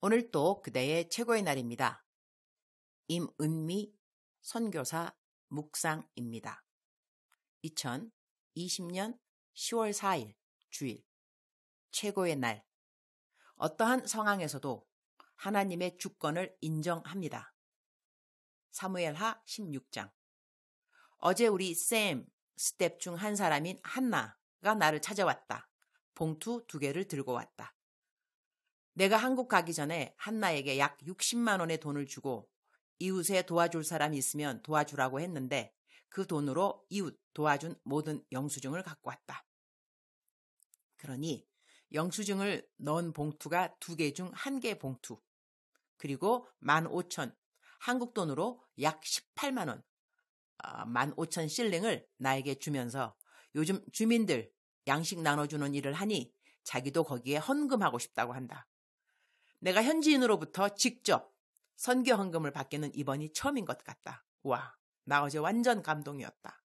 오늘 또 그대의 최고의 날입니다. 임은미 선교사 묵상입니다. 2020년 10월 4일 주일 최고의 날. 어떠한 상황에서도 하나님의 주권을 인정합니다. 사무엘하 16장. 어제 우리 스텝 중 한 사람인 한나가 나를 찾아왔다. 봉투 2개를 들고 왔다. 내가 한국 가기 전에 한나에게 약 60만 원의 돈을 주고 이웃에 도와줄 사람이 있으면 도와주라고 했는데 그 돈으로 이웃 도와준 모든 영수증을 갖고 왔다. 그러니 영수증을 넣은 봉투가 2개 중 1개 봉투, 그리고 15,000 한국 돈으로 약 18만 원, 15,000 실링을 나에게 주면서 요즘 주민들 양식 나눠주는 일을 하니 자기도 거기에 헌금하고 싶다고 한다. 내가 현지인으로부터 직접 선교 헌금을 받기는 이번이 처음인 것 같다. 와, 나 어제 완전 감동이었다.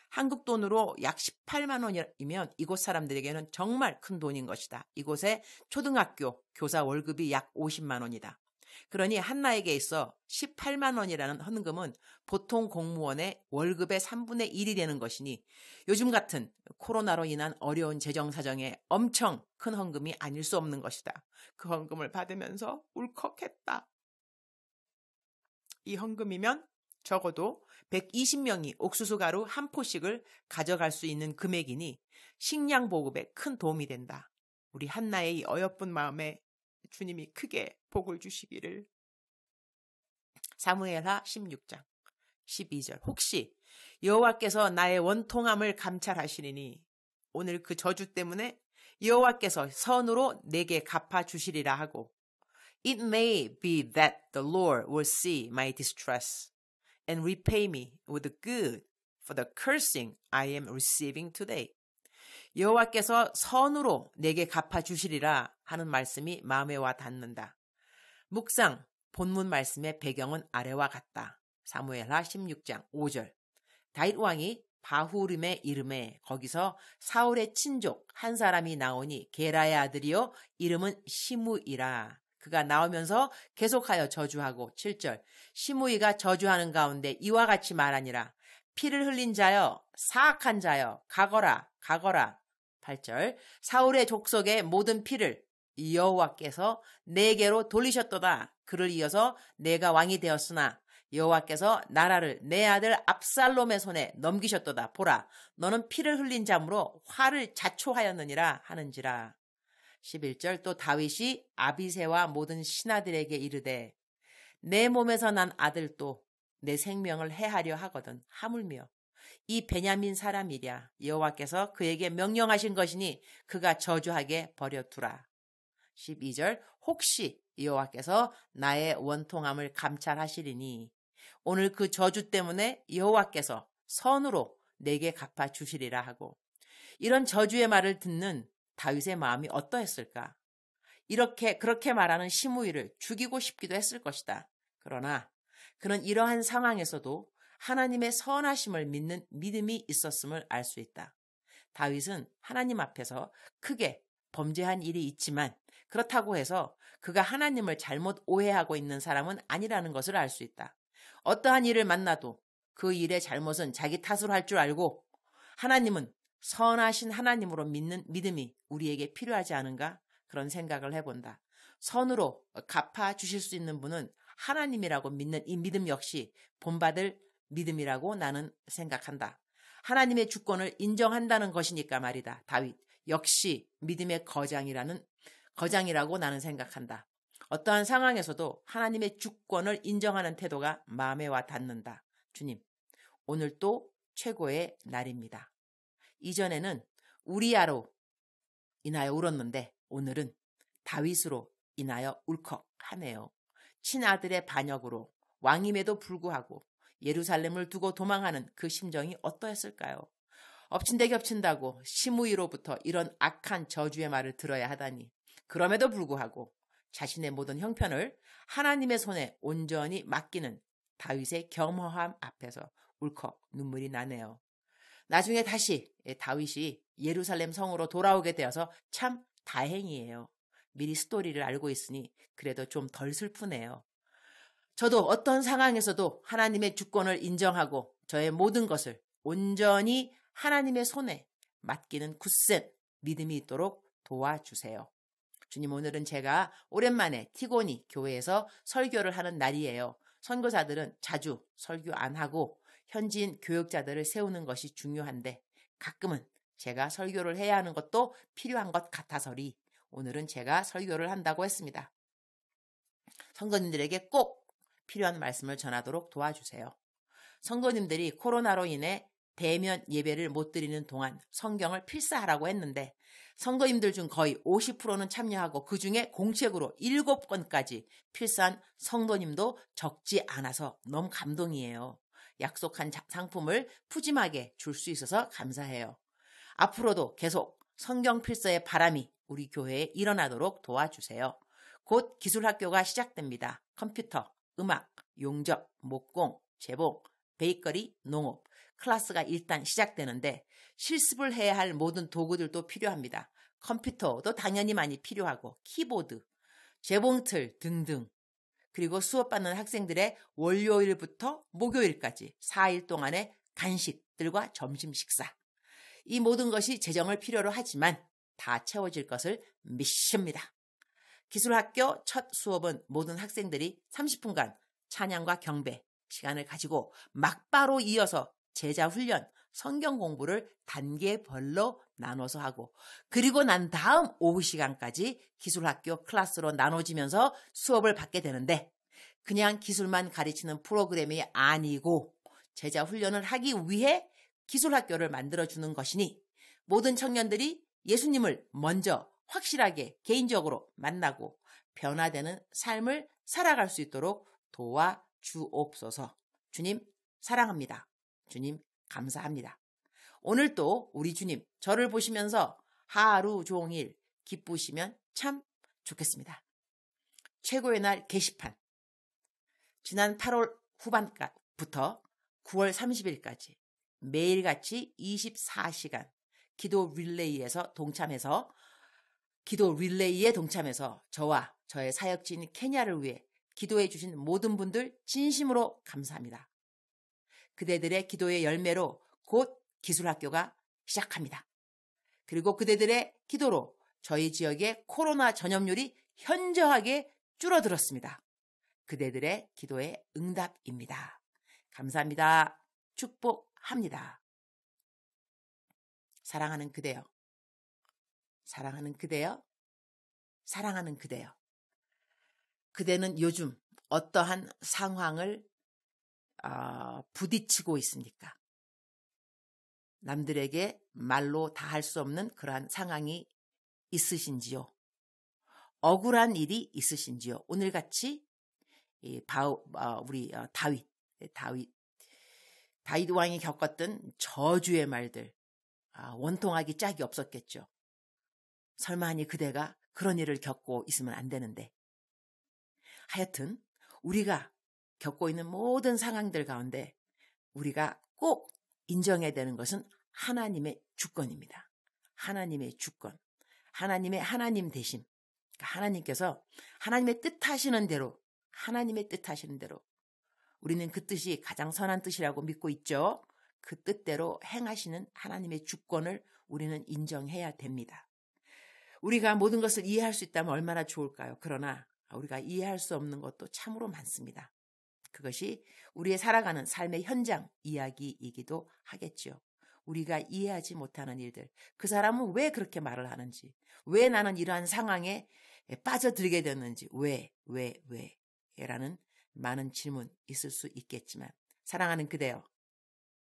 한국 돈으로 약 18만 원이면 이곳 사람들에게는 정말 큰 돈인 것이다. 이곳의 초등학교 교사 월급이 약 50만 원이다. 그러니 한나에게 있어 18만 원이라는 헌금은 보통 공무원의 월급의 3분의 1이 되는 것이니 요즘 같은 코로나로 인한 어려운 재정 사정에 엄청 큰 헌금이 아닐 수 없는 것이다. 그 헌금을 받으면서 울컥했다. 이 헌금이면 적어도 120명이 옥수수 가루 한 포씩을 가져갈 수 있는 금액이니 식량 보급에 큰 도움이 된다. 우리 한나의 이 어여쁜 마음에 주님이 크게 복을 주시기를. 사무엘하 16장 12절. 혹시 여호와께서 나의 원통함을 감찰하시리니 오늘 그 저주 때문에 여호와께서 선으로 내게 갚아주시리라 하고, It may be that the Lord will see my distress and repay me with good for the cursing I am receiving today. 여호와께서 선으로 내게 갚아주시리라 하는 말씀이 마음에 와 닿는다. 묵상, 본문 말씀의 배경은 아래와 같다. 사무엘하 16장 5절. 다윗 왕이 바후림의 이름에 거기서 사울의 친족 한 사람이 나오니 게라의 아들이요 이름은 시므이라. 그가 나오면서 계속하여 저주하고 7절. 시므이가 저주하는 가운데 이와 같이 말하니라. 피를 흘린 자여, 사악한 자여, 가거라, 가거라. 8절. 사울의 족속의 모든 피를 여호와께서 내게로 돌리셨도다. 그를 이어서 내가 왕이 되었으나 여호와께서 나라를 내 아들 압살롬의 손에 넘기셨도다. 보라, 너는 피를 흘린 자므로 화를 자초하였느니라 하는지라. 11절. 또 다윗이 아비새와 모든 신하들에게 이르되 내 몸에서 난 아들도 내 생명을 해하려 하거든. 하물며 이 베냐민 사람이랴. 여호와께서 그에게 명령하신 것이니 그가 저주하게 버려두라. 12절. 혹시 여호와께서 나의 원통함을 감찰하시리니 오늘 그 저주 때문에 여호와께서 선으로 내게 갚아주시리라 하고, 이런 저주의 말을 듣는 다윗의 마음이 어떠했을까? 그렇게 말하는 시므이를 죽이고 싶기도 했을 것이다. 그러나 그는 이러한 상황에서도 하나님의 선하심을 믿는 믿음이 있었음을 알 수 있다. 다윗은 하나님 앞에서 크게 범죄한 일이 있지만 그렇다고 해서 그가 하나님을 잘못 오해하고 있는 사람은 아니라는 것을 알 수 있다. 어떠한 일을 만나도 그 일의 잘못은 자기 탓으로 할 줄 알고 하나님은 선하신 하나님으로 믿는 믿음이 우리에게 필요하지 않은가? 그런 생각을 해본다. 선으로 갚아주실 수 있는 분은 하나님이라고 믿는 이 믿음 역시 본받을 믿음이라고 나는 생각한다. 하나님의 주권을 인정한다는 것이니까 말이다. 다윗 역시 믿음의 거장이라고 나는 생각한다. 어떠한 상황에서도 하나님의 주권을 인정하는 태도가 마음에 와 닿는다. 주님, 오늘 또 최고의 날입니다. 이전에는 우리야로 인하여 울었는데 오늘은 다윗으로 인하여 울컥하네요. 친아들의 반역으로 왕임에도 불구하고 예루살렘을 두고 도망하는 그 심정이 어떠했을까요? 엎친 데 겹친다고 시므이로부터 이런 악한 저주의 말을 들어야 하다니. 그럼에도 불구하고 자신의 모든 형편을 하나님의 손에 온전히 맡기는 다윗의 겸허함 앞에서 울컥 눈물이 나네요. 나중에 다시 다윗이 예루살렘 성으로 돌아오게 되어서 참 다행이에요. 미리 스토리를 알고 있으니 그래도 좀 덜 슬프네요. 저도 어떤 상황에서도 하나님의 주권을 인정하고 저의 모든 것을 온전히 하나님의 손에 맡기는 굳센 믿음이 있도록 도와주세요. 주님, 오늘은 제가 오랜만에 티고니 교회에서 설교를 하는 날이에요. 선교사들은 자주 설교 안 하고 현지인 교역자들을 세우는 것이 중요한데 가끔은 제가 설교를 해야 하는 것도 필요한 것 같아서리 오늘은 제가 설교를 한다고 했습니다. 성도님들에게 꼭 필요한 말씀을 전하도록 도와주세요. 성도님들이 코로나로 인해 대면 예배를 못 드리는 동안 성경을 필사하라고 했는데 성도님들 중 거의 50%는 참여하고 그중에 공책으로 7권까지 필사한 성도님도 적지 않아서 너무 감동이에요. 약속한 상품을 푸짐하게 줄 수 있어서 감사해요. 앞으로도 계속 성경 필사의 바람이 우리 교회에 일어나도록 도와주세요. 곧 기술학교가 시작됩니다. 컴퓨터, 음악, 용접, 목공, 재봉, 베이커리, 농업, 클래스가 일단 시작되는데 실습을 해야 할 모든 도구들도 필요합니다. 컴퓨터도 당연히 많이 필요하고 키보드, 재봉틀 등등. 그리고 수업받는 학생들의 월요일부터 목요일까지 4일 동안의 간식들과 점심 식사. 이 모든 것이 재정을 필요로 하지만 다 채워질 것을 믿습니다. 기술학교 첫 수업은 모든 학생들이 30분간 찬양과 경배 시간을 가지고 막바로 이어서 제자 훈련, 성경 공부를 단계별로 나눠서 하고 그리고 난 다음 오후 시간까지 기술학교 클래스로 나눠지면서 수업을 받게 되는데 그냥 기술만 가르치는 프로그램이 아니고 제자 훈련을 하기 위해 기술학교를 만들어주는 것이니 모든 청년들이 예수님을 먼저 확실하게 개인적으로 만나고 변화되는 삶을 살아갈 수 있도록 도와주옵소서. 주님 사랑합니다. 주님 감사합니다. 오늘 또 우리 주님 저를 보시면서 하루 종일 기쁘시면 참 좋겠습니다. 최고의 날 게시판 지난 8월 후반부터 9월 30일까지 매일같이 24시간 기도 릴레이에 동참해서 저와 저의 사역지인 케냐를 위해 기도해 주신 모든 분들 진심으로 감사합니다. 그대들의 기도의 열매로 곧 기술학교가 시작합니다. 그리고 그대들의 기도로 저희 지역의 코로나 전염률이 현저하게 줄어들었습니다. 그대들의 기도의 응답입니다. 감사합니다. 축복합니다. 사랑하는 그대여. 사랑하는 그대여. 사랑하는 그대여. 그대는 요즘 어떠한 상황을 부딪히고 있습니까? 남들에게 말로 다 할 수 없는 그러한 상황이 있으신지요? 억울한 일이 있으신지요? 오늘같이 우리 다윗 왕이 겪었던 저주의 말들 원통하기 짝이 없었겠죠. 설마니 그대가 그런 일을 겪고 있으면 안 되는데 하여튼 우리가 겪고 있는 모든 상황들 가운데 우리가 꼭 인정해야 되는 것은 하나님의 주권입니다. 하나님의 주권, 하나님의 하나님 되심. 그러니까 하나님께서 하나님의 뜻하시는 대로 우리는 그 뜻이 가장 선한 뜻이라고 믿고 있죠. 그 뜻대로 행하시는 하나님의 주권을 우리는 인정해야 됩니다. 우리가 모든 것을 이해할 수 있다면 얼마나 좋을까요? 그러나 우리가 이해할 수 없는 것도 참으로 많습니다. 그것이 우리의 살아가는 삶의 현장 이야기이기도 하겠죠. 우리가 이해하지 못하는 일들, 그 사람은 왜 그렇게 말을 하는지, 왜 나는 이러한 상황에 빠져들게 됐는지, 왜라는 많은 질문 있을 수 있겠지만 사랑하는 그대여,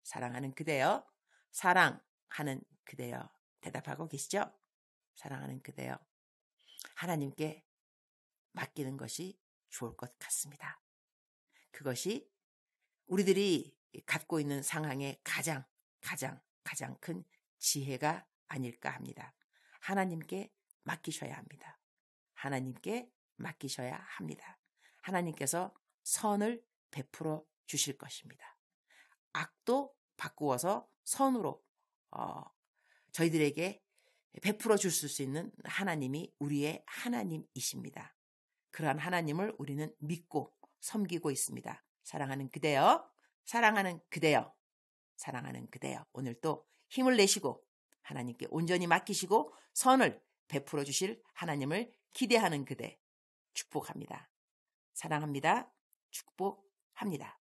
사랑하는 그대여, 사랑하는 그대여 대답하고 계시죠? 사랑하는 그대여, 하나님께 맡기는 것이 좋을 것 같습니다. 그것이 우리들이 갖고 있는 상황의 가장 큰 지혜가 아닐까 합니다. 하나님께 맡기셔야 합니다. 하나님께 맡기셔야 합니다. 하나님께서 선을 베풀어 주실 것입니다. 악도 바꾸어서 선으로 저희들에게 베풀어 주실 수 있는 하나님이 우리의 하나님이십니다. 그러한 하나님을 우리는 믿고 섬기고 있습니다. 사랑하는 그대여, 사랑하는 그대여, 사랑하는 그대여. 오늘 또 힘을 내시고 하나님께 온전히 맡기시고 선을 베풀어 주실 하나님을 기대하는 그대 축복합니다. 사랑합니다. 축복합니다.